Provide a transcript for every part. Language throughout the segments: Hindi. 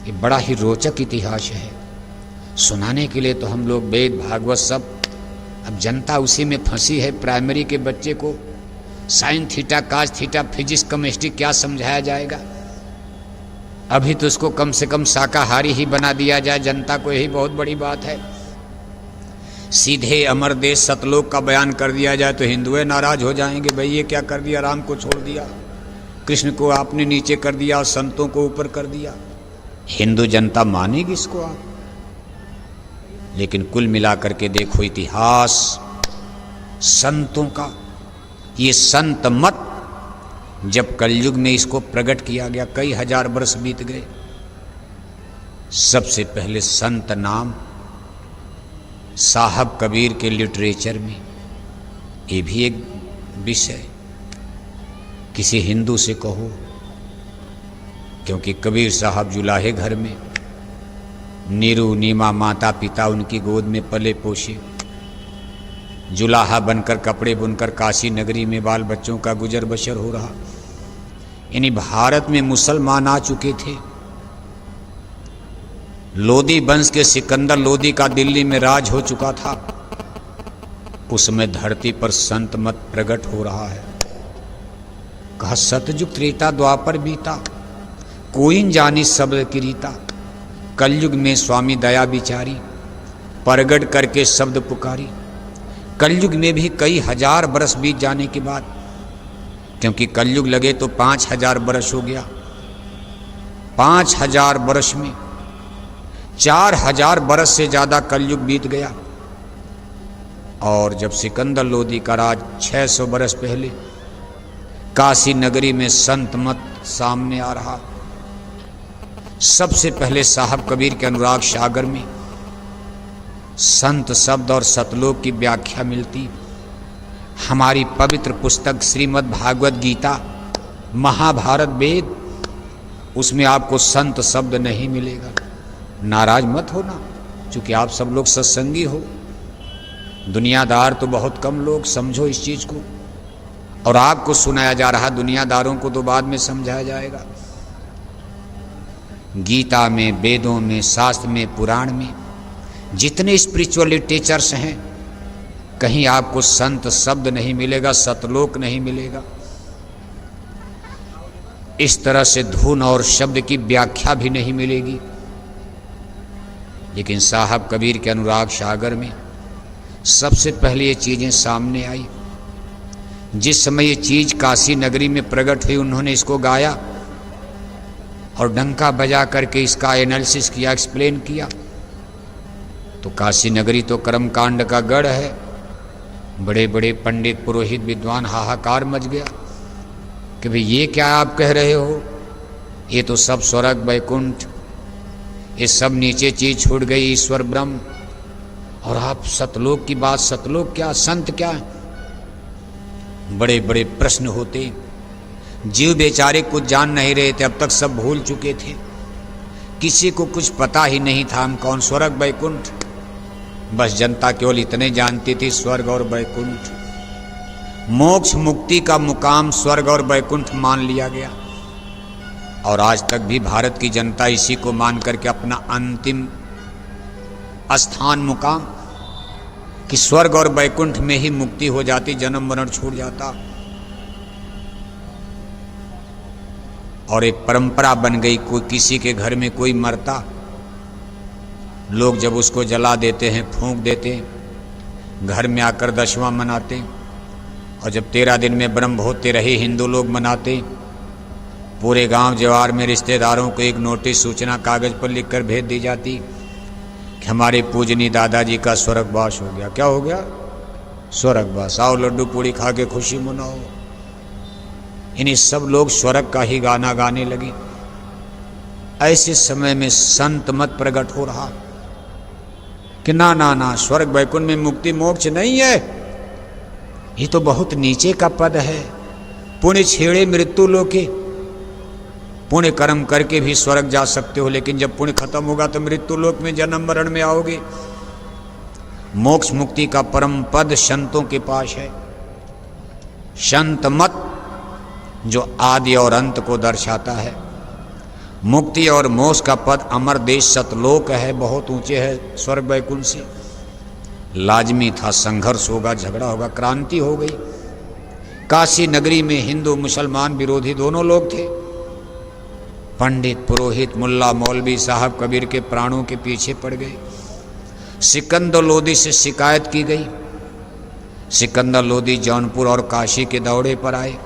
ये बड़ा ही रोचक इतिहास है। सुनाने के लिए तो हम लोग वेद भागवत सब, अब जनता उसी में फंसी है। प्राइमरी के बच्चे को साइन थीटा काज थीटा फिजिक्स केमिस्ट्री क्या समझाया जाएगा? अभी तो उसको कम से कम शाकाहारी ही बना दिया जाए जनता को, यही बहुत बड़ी बात है। सीधे अमर देश सतलोक का बयान कर दिया जाए तो हिंदुए नाराज हो जाएंगे, भाई ये क्या कर दिया, राम को छोड़ दिया, कृष्ण को आपने नीचे कर दिया और संतों को ऊपर कर दिया। हिंदू जनता मानेगी इसको आप? लेकिन कुल मिलाकर के देखो इतिहास संतों का, ये संत मत जब कलयुग में इसको प्रकट किया गया, कई हजार वर्ष बीत गए। सबसे पहले संत नाम साहब कबीर के लिटरेचर में, ये भी एक विषय किसी हिंदू से कहो, क्योंकि कबीर साहब जुलाहे घर में, नीरू नीमा माता पिता उनकी गोद में पले पोषे, जुलाहा बनकर कपड़े बुनकर काशी नगरी में बाल बच्चों का गुजर बसर हो रहा। यानी भारत में मुसलमान आ चुके थे। लोदी वंश के सिकंदर लोदी का दिल्ली में राज हो चुका था। उसमें धरती पर संत मत प्रकट हो रहा है। कहा सतयुग त्रेता द्वापर बीता, कोई न जानी शब्द की रीता। कलयुग में स्वामी दया बिचारी, प्रगट करके शब्द पुकारी। कलयुग में भी कई हजार बरस बीत जाने के बाद, क्योंकि कलयुग लगे तो 5000 बरस हो गया, 5000 बरस में 4000 बरस से ज्यादा कलयुग बीत गया। और जब सिकंदर लोदी का राज 600 बरस पहले काशी नगरी में संत मत सामने आ रहा। सबसे पहले साहब कबीर के अनुराग सागर में संत शब्द और सतलोक की व्याख्या मिलती। हमारी पवित्र पुस्तक श्रीमद् भागवत गीता, महाभारत, वेद, उसमें आपको संत शब्द नहीं मिलेगा। नाराज मत होना, क्योंकि आप सब लोग सत्संगी हो, दुनियादार तो बहुत कम लोग, समझो इस चीज को। और आपको सुनाया जा रहा, दुनियादारों को तो बाद में समझाया जाएगा। गीता में, वेदों में, शास्त्र में, पुराण में जितने स्पिरिचुअल लिटरेचर्स हैं, कहीं आपको संत शब्द नहीं मिलेगा, सतलोक नहीं मिलेगा। इस तरह से धुन और शब्द की व्याख्या भी नहीं मिलेगी। लेकिन साहब कबीर के अनुराग सागर में सबसे पहले ये चीजें सामने आई। जिस समय ये चीज काशी नगरी में प्रकट हुई, उन्होंने इसको गाया और डंका बजा करके इसका एनालिसिस किया, एक्सप्लेन किया। तो काशी नगरी तो कर्मकांड का गढ़ है। बड़े बड़े पंडित पुरोहित विद्वान हाहाकार मच गया कि भाई ये क्या आप कह रहे हो, ये तो सब स्वर्ग वैकुंठ, ये सब नीचे चीज छूट गई, ईश्वर ब्रह्म, और आप सतलोक की बात, सतलोक क्या, संत क्या? बड़े बड़े प्रश्न होते। जीव बेचारे कुछ जान नहीं रहे थे, अब तक सब भूल चुके थे, किसी को कुछ पता ही नहीं था हम कौन, स्वर्ग वैकुंठ। बस जनता केवल इतने जानती थी, स्वर्ग और वैकुंठ। मोक्ष मुक्ति का मुकाम स्वर्ग और वैकुंठ मान लिया गया। और आज तक भी भारत की जनता इसी को मान करके अपना अंतिम स्थान, मुकाम, कि स्वर्ग और वैकुंठ में ही मुक्ति हो जाती, जन्म मरण छूट जाता। और एक परंपरा बन गई, कोई किसी के घर में कोई मरता, लोग जब उसको जला देते हैं, फूंक देते हैं, घर में आकर दशवां मनाते, और जब 13 दिन में ब्रह्म होते रहे हिंदू लोग मनाते। पूरे गांव जवार में रिश्तेदारों को एक नोटिस, सूचना कागज पर लिखकर भेज दी जाती कि हमारे पूजनी दादाजी का स्वर्गवास हो गया। क्या हो गया? स्वर्गवास। आओ लड्डू पूड़ी खा के खुशी मनाओ। इन्हीं सब लोग स्वर्ग का ही गाना गाने लगे। ऐसे समय में संत मत प्रकट हो रहा कि ना ना ना, स्वर्ग वैकुंठ में मुक्ति मोक्ष नहीं है, ये तो बहुत नीचे का पद है। पुण्य छेड़े मृत्यु लोके, पुण्य कर्म करके भी स्वर्ग जा सकते हो, लेकिन जब पुण्य खत्म होगा तो मृत्यु लोक में जन्म मरण में आओगे। मोक्ष मुक्ति का परम पद संतों के पास है। संत मत जो आदि और अंत को दर्शाता है, मुक्ति और मोक्ष का पद अमर देश सतलोक है, बहुत ऊंचे है स्वर्ग वैकुंठ से। लाजमी था संघर्ष होगा, झगड़ा होगा, क्रांति हो गई। काशी नगरी में हिंदू मुसलमान विरोधी दोनों लोग थे। पंडित पुरोहित मुल्ला मौलवी साहब कबीर के प्राणों के पीछे पड़ गए। सिकंदर लोदी से शिकायत की गई। सिकंदर लोदी जौनपुर और काशी के दौरे पर आए।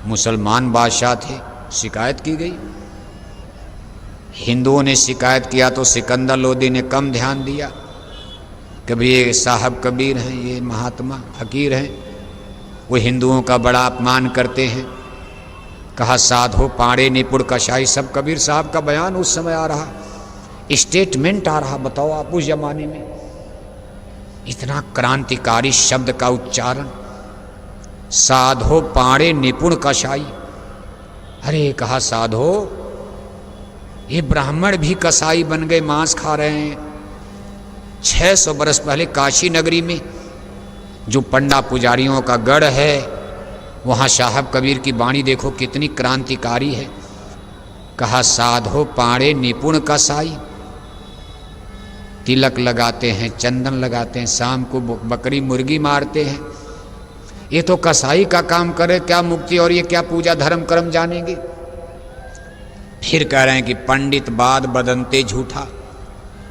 मुसलमान बादशाह थे, शिकायत की गई। हिंदुओं ने शिकायत किया तो सिकंदर लोदी ने कम ध्यान दिया। कभी ये साहब कबीर हैं, ये महात्मा फकीर हैं, वो हिंदुओं का बड़ा अपमान करते हैं। कहा साधो पाड़े निपुण कशाई, सब कबीर साहब का बयान उस समय आ रहा, स्टेटमेंट आ रहा। बताओ आप उस जमाने में इतना क्रांतिकारी शब्द का उच्चारण, साधो पाड़े निपुण कशाई। अरे कहा साधो, ये ब्राह्मण भी कसाई बन गए, मांस खा रहे हैं। 600 बरस पहले काशी नगरी में जो पंडा पुजारियों का गढ़ है, वहाँ साहब कबीर की वाणी देखो कितनी क्रांतिकारी है। कहा साधो पाड़े निपुण कसाई, तिलक लगाते हैं, चंदन लगाते हैं, शाम को बकरी मुर्गी मारते हैं। ये तो कसाई का काम करे, क्या मुक्ति और ये क्या पूजा धर्म कर्म जानेंगे। फिर कह रहे हैं कि पंडित बाद बदनते झूठा।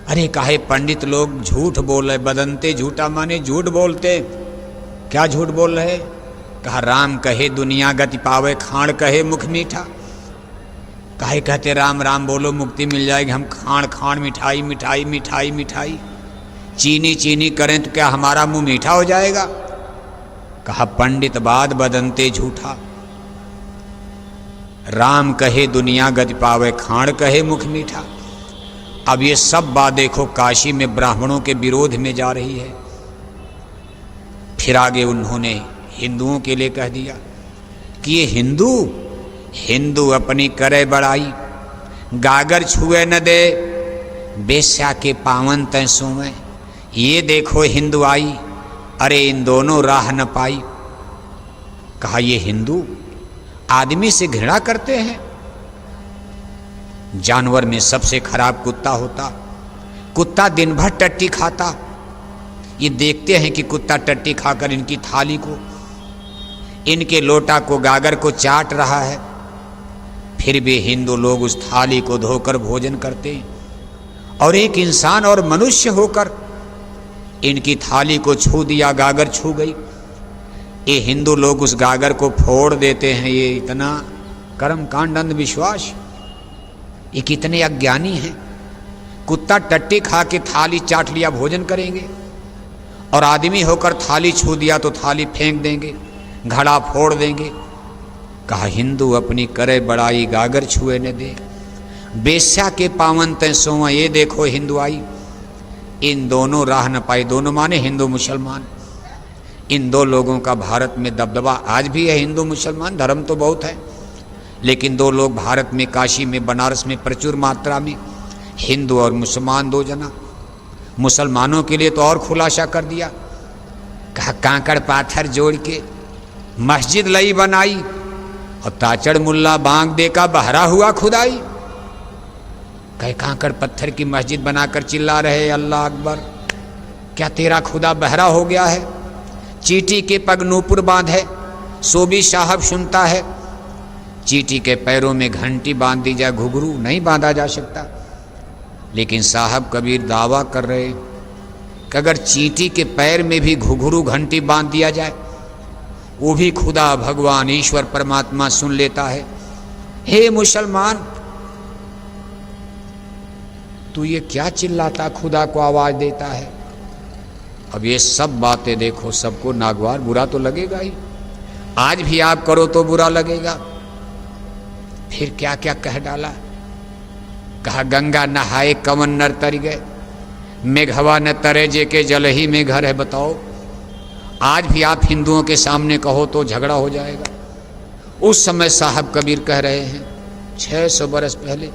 अरे काहे पंडित लोग झूठ बोल रहे, बदनते झूठा माने झूठ बोलते। क्या झूठ बोल रहे? कहा राम कहे दुनिया गति पावे, खाण कहे मुख मीठा। काहे कहते राम राम बोलो मुक्ति मिल जाएगी, हम खाण खाण मिठाई मिठाई मिठाई मिठाई चीनी चीनी करें तो क्या हमारा मुंह मीठा हो जाएगा। कहा पंडित बाद बदनते झूठा, राम कहे दुनिया गति पावे, खाण कहे मुख मीठा। अब ये सब बात देखो काशी में ब्राह्मणों के विरोध में जा रही है। फिर आगे उन्होंने हिंदुओं के लिए कह दिया कि ये हिंदू अपनी करे बड़ाई, गागर छुए न दे, बेश्या के पावन तय सोवे। ये देखो हिंदू आई, अरे इन दोनों राह न पाई। कहा ये हिंदू आदमी से घृणा करते हैं। जानवर में सबसे खराब कुत्ता होता। कुत्ता दिन भर टट्टी खाता। ये देखते हैं कि कुत्ता टट्टी खाकर इनकी थाली को, इनके लोटा को, गागर को चाट रहा है, फिर भी हिंदू लोग उस थाली को धोकर भोजन करते हैं। और एक इंसान और मनुष्य होकर इनकी थाली को छू दिया, गागर छू गई, ये हिंदू लोग उस गागर को फोड़ देते हैं। ये इतना कर्म कांड अंधविश्वास, ये कितने अज्ञानी हैं। कुत्ता टट्टी खा के थाली चाट लिया, भोजन करेंगे, और आदमी होकर थाली छू दिया तो थाली फेंक देंगे, घड़ा फोड़ देंगे। कहा हिंदू अपनी करे बड़ाई, गागर छुए न दे, बेश्या के पावन तय सोवा। ये देखो हिंदू आई, इन दोनों राह न पाई। दोनों माने हिंदू मुसलमान। इन दो लोगों का भारत में दबदबा आज भी है। हिंदू मुसलमान धर्म तो बहुत है, लेकिन दो लोग भारत में, काशी में, बनारस में प्रचुर मात्रा में, हिंदू और मुसलमान दो जना। मुसलमानों के लिए तो और खुलासा कर दिया। कहा कांकड़ पाथर जोड़ के मस्जिद लई बनाई, और ताचड़ मुल्ला बांग दे का बहरा हुआ खुदाई। कहे कांकड़ पत्थर की मस्जिद बनाकर चिल्ला रहे अल्लाह अकबर, क्या तेरा खुदा बहरा हो गया है? चींटी के पग नूपुर बांधे, सो भी साहब सुनता है। चींटी के पैरों में घंटी बांध दी जाए, घुघरू नहीं बांधा जा सकता। लेकिन साहब कबीर दावा कर रहे कि अगर चींटी के पैर में भी घुघरू घंटी बांध दिया जाए, वो भी खुदा भगवान ईश्वर परमात्मा सुन लेता है। हे मुसलमान, तू ये क्या चिल्लाता, खुदा को आवाज देता है? अब ये सब बातें देखो, सबको नागवार बुरा तो लगेगा ही। आज भी आप करो तो बुरा लगेगा। फिर क्या क्या कह डाला। कहा गंगा नहाए कवन नर तर गए, मेघवा न तरे जे के जल ही में घर है। बताओ आज भी आप हिंदुओं के सामने कहो तो झगड़ा हो जाएगा। उस समय साहब कबीर कह रहे हैं 600 बरस पहले,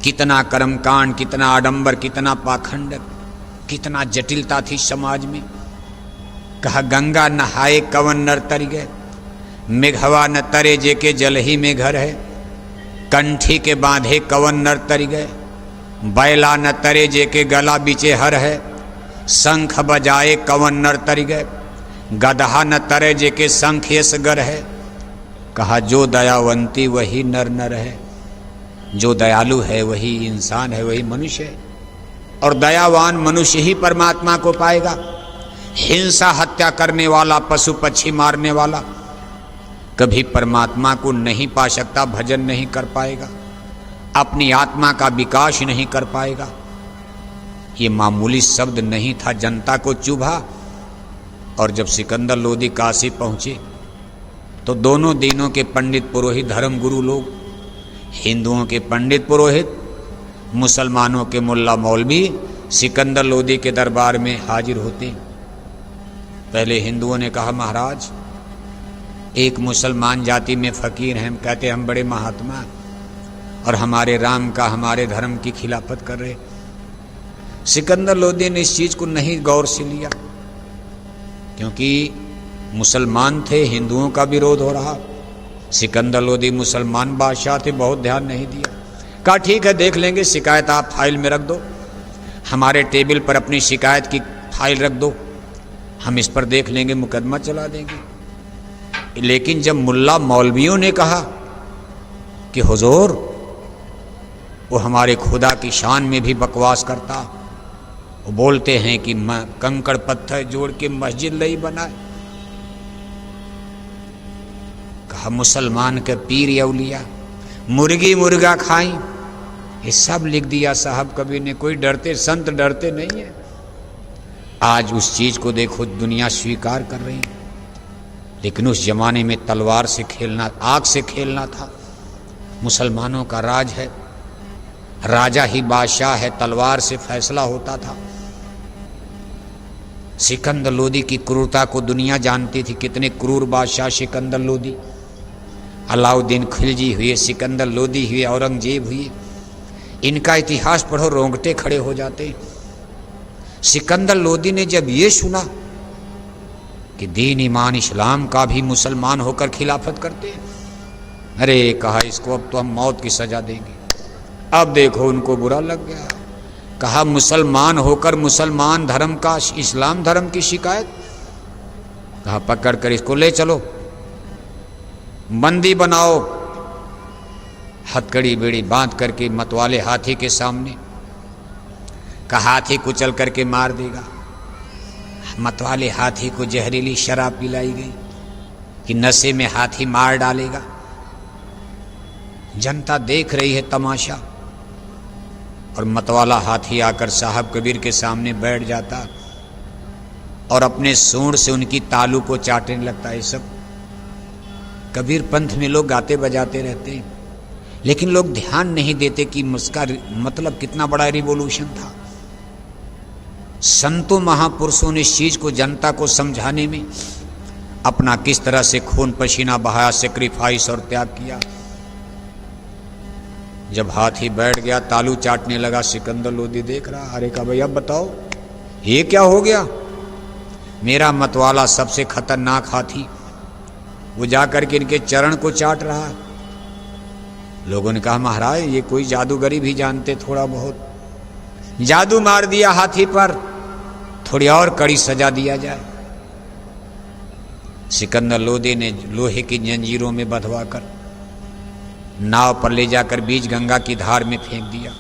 कितना कर्मकांड, कितना आडंबर, कितना पाखंड, कितना जटिलता थी समाज में। कहा गंगा नहाए कवन नर तर गए, मेघवा न तरे जे के जल ही में घर है। कंठी के बांधे कवन नर तरी गए, बैला न तरे जे के गला बीचे हर है, शंख बजाए कवन नर तरी गए, गदहा न तरे जे के शंख यस गर है। कहा जो दयावंती वही नर नर है, जो दयालु है वही इंसान है, वही मनुष्य है, और दयावान मनुष्य ही परमात्मा को पाएगा। हिंसा हत्या करने वाला, पशु पक्षी मारने वाला कभी परमात्मा को नहीं पा सकता, भजन नहीं कर पाएगा, अपनी आत्मा का विकास नहीं कर पाएगा। ये मामूली शब्द नहीं था, जनता को चुभा। और जब सिकंदर लोदी काशी पहुंचे तो दोनों दिनों के पंडित पुरोहित, धर्म गुरु लोग, हिंदुओं के पंडित पुरोहित, मुसलमानों के मुल्ला मौलवी सिकंदर लोदी के दरबार में हाजिर होते। पहले हिंदुओं ने कहा महाराज एक मुसलमान जाति में फकीर हैं, कहते हम बड़े महात्मा और हमारे राम का, हमारे धर्म की खिलाफत कर रहे। सिकंदर लोदी ने इस चीज को नहीं गौर से लिया, क्योंकि मुसलमान थे, हिंदुओं का विरोध हो रहा। सिकंदर लोदी मुसलमान बादशाह थे, बहुत ध्यान नहीं दिया। कहा ठीक है देख लेंगे, शिकायत आप फाइल में रख दो, हमारे टेबल पर अपनी शिकायत की फाइल रख दो, हम इस पर देख लेंगे, मुकदमा चला देंगे। लेकिन जब मुल्ला मौलवियों ने कहा कि हुजूर वो हमारे खुदा की शान में भी बकवास करता, वो बोलते हैं कि कंकड़ पत्थर जोड़ के मस्जिद नहीं बनाए। कहा मुसलमान के पीर अवलिया मुर्गी मुर्गा खाई, ये सब लिख दिया साहब कभी ने। कोई डरते, संत डरते नहीं है। आज उस चीज को देखो दुनिया स्वीकार कर रही है, लेकिन उस जमाने में तलवार से खेलना, आग से खेलना था। मुसलमानों का राज है, राजा ही बादशाह है, तलवार से फैसला होता था। सिकंदर लोदी की क्रूरता को दुनिया जानती थी, कितने क्रूर बादशाह सिकंदर लोदी। अलाउद्दीन खिलजी हुए, सिकंदर लोदी हुए, औरंगजेब हुए। इनका इतिहास पढ़ो रोंगटे खड़े हो जाते। सिकंदर लोदी ने जब ये सुना कि दीन ईमान इस्लाम का भी मुसलमान होकर खिलाफत करते हैं, अरे कहा इसको अब तो हम मौत की सजा देंगे। अब देखो उनको बुरा लग गया। कहा मुसलमान होकर मुसलमान धर्म का, इस्लाम धर्म की शिकायत। कहा पकड़ कर इसको ले चलो, बंदी बनाओ, हथकड़ी बेड़ी बांध करके मतवाले हाथी के सामने। कहा हाथी कुचल करके मार देगा। मतवाले हाथी को जहरीली शराब पिलाई गई कि नशे में हाथी मार डालेगा। जनता देख रही है तमाशा, और मतवाला हाथी आकर साहब कबीर के सामने बैठ जाता और अपने सूंड से उनकी तालू को चाटने लगता है। सब कबीर पंथ में लोग गाते बजाते रहते हैं, लेकिन लोग ध्यान नहीं देते कि उसका मतलब कितना बड़ा रिवॉल्यूशन था। संतों महापुरुषों ने इस चीज को जनता को समझाने में अपना किस तरह से खून पसीना बहाया, सेक्रीफाइस और त्याग किया। जब हाथी बैठ गया, तालू चाटने लगा, सिकंदर लोदी देख रहा। अरे कहा भाई अब बताओ ये क्या हो गया? मेरा मतवाला सबसे खतरनाक हाथी, वो जाकर के इनके चरण को चाट रहा। लोगों ने कहा महाराज ये कोई जादूगरी भी जानते, थोड़ा बहुत जादू मार दिया हाथी पर, थोड़ी और कड़ी सजा दिया जाए। सिकंदर लोदी ने लोहे की जंजीरों में बंधवाकर नाव पर ले जाकर बीच गंगा की धार में फेंक दिया।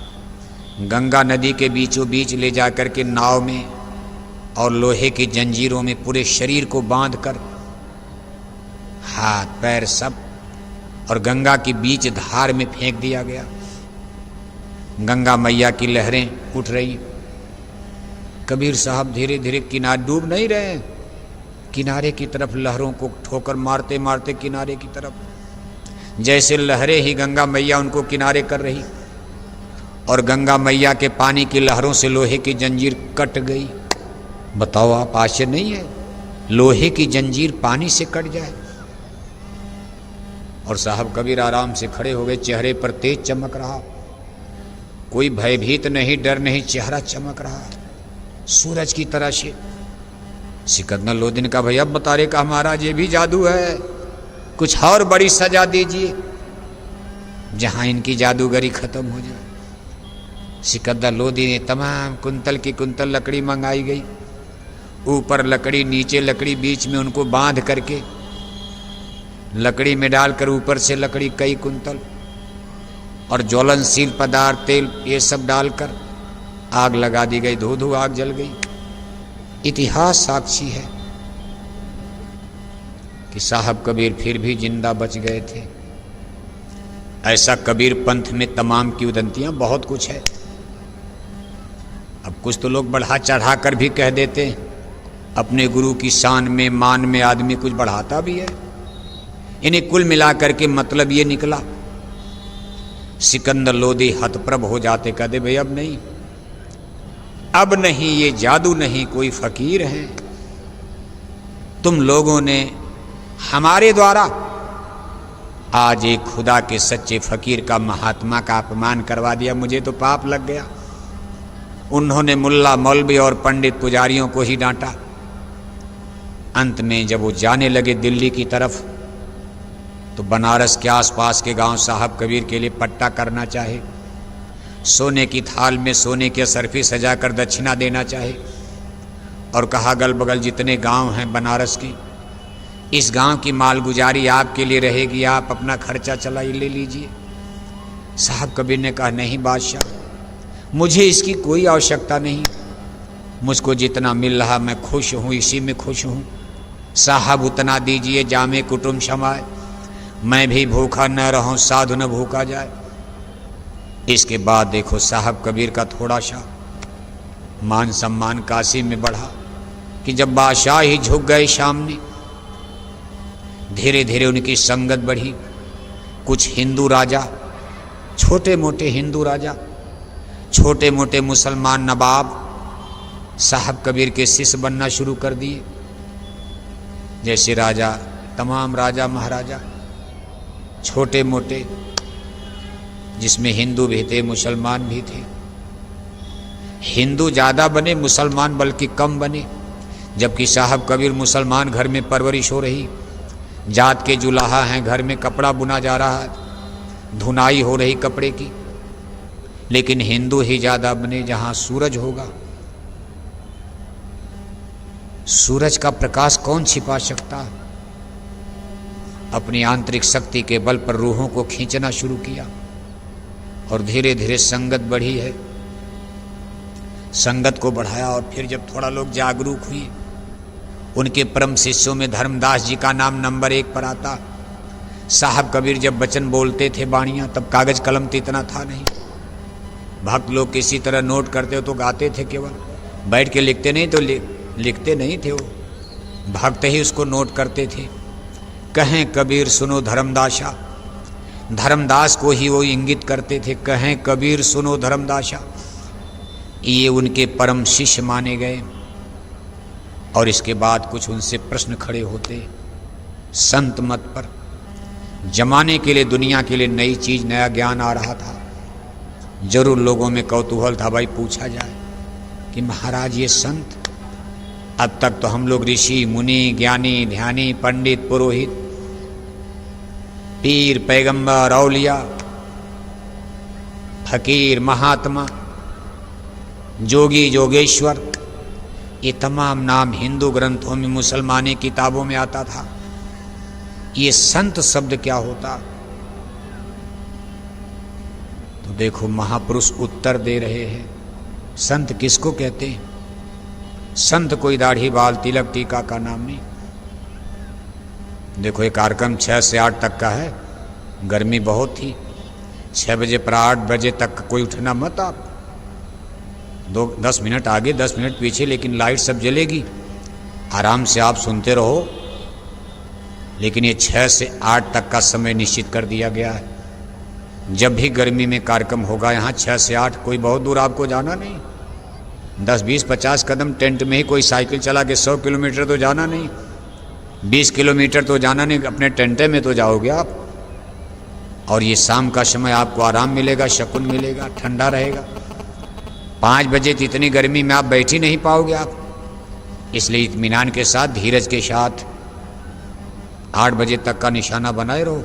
गंगा नदी के बीचों बीच ले जाकर के नाव में और लोहे की जंजीरों में पूरे शरीर को बांधकर, हाथ पैर सब, और गंगा की बीच धार में फेंक दिया गया। गंगा मैया की लहरें उठ रही। कबीर साहब धीरे धीरे किनारे, डूब नहीं रहे, किनारे की तरफ लहरों को ठोकर मारते मारते किनारे की तरफ, जैसे लहरें ही गंगा मैया उनको किनारे कर रही। और गंगा मैया के पानी की लहरों से लोहे की जंजीर कट गई। बताओ आप, आश्चर्य नहीं है लोहे की जंजीर पानी से कट जाए? और साहब कबीर आराम से खड़े हो गए, चेहरे पर तेज चमक रहा, कोई भयभीत नहीं, डर नहीं, चेहरा चमक रहा सूरज की तरह से। सिकंदर लोदी ने कहा भाई अब बता रहे, कहा महाराज ये भी जादू है, कुछ और बड़ी सजा दीजिए। जहां इनकी जादूगरी खत्म हो जाए। सिकंदर लोदी ने तमाम कुंतल की कुंतल लकड़ी मंगाई गई, ऊपर लकड़ी नीचे लकड़ी, बीच में उनको बांध करके लकड़ी में डालकर ऊपर से लकड़ी कई कुंतल और ज्वलनशील पदार्थ तेल ये सब डालकर आग लगा दी गई। धू धू आग जल गई। इतिहास साक्षी है कि साहब कबीर फिर भी जिंदा बच गए थे। ऐसा कबीर पंथ में तमाम की उदंतियां बहुत कुछ है। अब कुछ तो लोग बढ़ा चढ़ा कर भी कह देते हैं, अपने गुरु की शान में मान में आदमी कुछ बढ़ाता भी है। इन्हें कुल मिलाकर के मतलब ये निकला, सिकंदर लोदी हतप्रभ हो जाते, कहते भाई अब नहीं ये जादू नहीं, कोई फकीर है। तुम लोगों ने हमारे द्वारा आज एक खुदा के सच्चे फकीर का, महात्मा का अपमान करवा दिया। मुझे तो पाप लग गया। उन्होंने मुल्ला मौलवी और पंडित पुजारियों को ही डांटा। अंत में जब वो जाने लगे दिल्ली की तरफ, तो बनारस के आसपास के गांव साहब कबीर के लिए पट्टा करना चाहे, सोने की थाल में सोने की असरफी सजाकर दक्षिणा देना चाहे, और कहा अगल बगल जितने गांव हैं बनारस की, इस गांव की मालगुजारी आपके लिए रहेगी, आप अपना खर्चा चला ले लीजिए। साहब कबीर ने कहा नहीं बादशाह, मुझे इसकी कोई आवश्यकता नहीं, मुझको जितना मिल रहा मैं खुश हूँ, इसी में खुश हूँ। साहब उतना दीजिए, जामे कुटुंब क्षमाए, मैं भी भूखा न रहूं, साधु न भूखा जाए। इसके बाद देखो साहब कबीर का थोड़ा सा मान सम्मान काशी में बढ़ा कि जब बादशाह ही झुक गए सामने, धीरे धीरे उनकी संगत बढ़ी। कुछ हिंदू राजा, छोटे मोटे हिंदू राजा, छोटे मोटे मुसलमान नवाब साहब कबीर के शिष्य बनना शुरू कर दिए। जैसे राजा, तमाम राजा महाराजा छोटे मोटे, जिसमें हिंदू भी थे मुसलमान भी थे। हिंदू ज़्यादा बने, मुसलमान बल्कि कम बने। जबकि साहब कबीर मुसलमान घर में परवरिश हो रही, जात के जुलाहा हैं, घर में कपड़ा बुना जा रहा है, धुनाई हो रही कपड़े की, लेकिन हिंदू ही ज़्यादा बने। जहाँ सूरज होगा, सूरज का प्रकाश कौन छिपा सकता है। अपनी आंतरिक शक्ति के बल पर रूहों को खींचना शुरू किया और धीरे धीरे संगत बढ़ी है। संगत को बढ़ाया और फिर जब थोड़ा लोग जागरूक हुए, उनके परम शिष्यों में धर्मदास जी का नाम नंबर 1 पर आता। साहब कबीर जब वचन बोलते थे बाणियाँ, तब कागज कलम तो इतना था नहीं। भक्त लोग किसी तरह नोट करते हो तो गाते थे, केवल बैठ के लिखते नहीं, तो लिखते नहीं थे। वो भक्त ही उसको नोट करते थे। कहें कबीर सुनो धर्मदासा, धर्मदास को ही वो इंगित करते थे, कहें कबीर सुनो धर्मदासा। ये उनके परम शिष्य माने गए। और इसके बाद कुछ उनसे प्रश्न खड़े होते संत मत पर। जमाने के लिए, दुनिया के लिए नई चीज, नया ज्ञान आ रहा था। जरूर लोगों में कौतूहल था, भाई पूछा जाए कि महाराज ये संत, अब तक तो हम लोग ऋषि मुनि, ज्ञानी ध्यानी, पंडित पुरोहित, पीर पैगंबर, औलिया, फकीर, महात्मा, जोगी, जोगेश्वर, ये तमाम नाम हिंदू ग्रंथों में, मुसलमानी किताबों में आता था। ये संत शब्द क्या होता? तो देखो महापुरुष उत्तर दे रहे हैं। संत किसको कहते हैं? संत कोई दाढ़ी बाल तिलक टीका का नाम नहीं। देखो ये कार्यक्रम 6 से 8 तक का है, गर्मी बहुत थी, 6 बजे पर 8 बजे तक कोई उठना मत आप, 10 मिनट आगे 10 मिनट पीछे, लेकिन लाइट सब जलेगी, आराम से आप सुनते रहो। लेकिन ये 6 से 8 तक का समय निश्चित कर दिया गया है। जब भी गर्मी में कार्यक्रम होगा यहाँ 6 से 8, कोई बहुत दूर आपको जाना नहीं, 10, 20, 50 कदम टेंट में ही, कोई साइकिल चला के 100 किलोमीटर तो जाना नहीं, 20 किलोमीटर तो जाना नहीं, अपने टेंटे में तो जाओगे आप। और ये शाम का समय आपको आराम मिलेगा, शकुन मिलेगा, ठंडा रहेगा। 5 बजे तो इतनी गर्मी में आप बैठ ही नहीं पाओगे आप। इसलिए इत्मीनान के साथ, धीरज के साथ 8 बजे तक का निशाना बनाए रहो।